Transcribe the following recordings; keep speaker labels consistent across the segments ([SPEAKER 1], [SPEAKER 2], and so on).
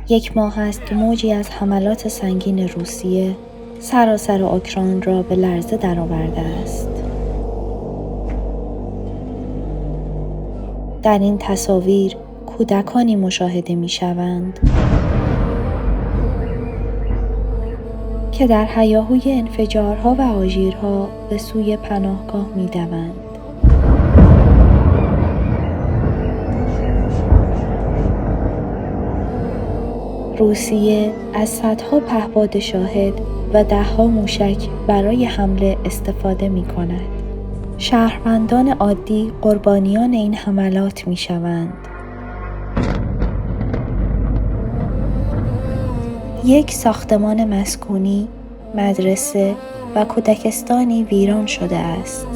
[SPEAKER 1] 1 ماه است که موجی از حملات سنگین روسیه سراسر اوکراین را به لرزه درآورده است. در این تصاویر کودکانی مشاهده می‌شوند که در هیاهوی انفجارها و آژیرها به سوی پناهگاه می‌دوند. روسیه از صدها پهپاد شاهد و ده‌ها موشک برای حمله استفاده می‌کند. شهروندان عادی قربانیان این حملات می‌شوند. یک ساختمان مسکونی، مدرسه و کودکستانی ویران شده است.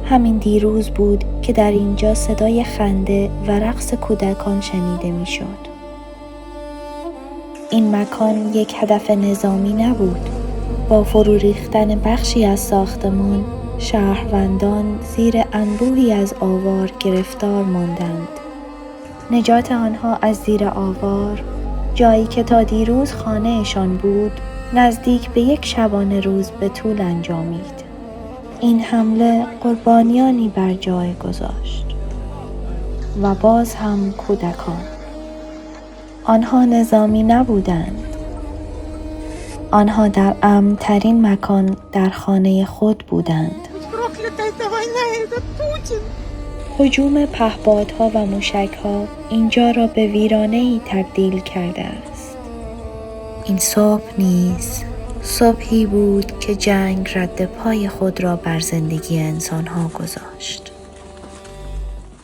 [SPEAKER 1] همین دیروز بود که در اینجا صدای خنده و رقص کودکان شنیده می‌شد. این مکان یک هدف نظامی نبود. با فرو ریختن بخشی از ساختمان، شهروندان زیر انبوهی از آوار گرفتار ماندند. نجات آنها از زیر آوار، جایی که تا دیروز خانه‌شان بود، نزدیک به 1 شبانه روز به طول انجامید. این حمله قربانیانی بر جای گذاشت. و باز هم کودکان. آنها نظامی نبودند. آنها در امن‌ترین مکان در خانه خود بودند. هجوم پهپادها و موشک‌ها اینجا را به ویرانه‌ای تبدیل کرده است. این صبح نیز صبحی بود که جنگ رد پای خود را بر زندگی انسان‌ها گذاشت.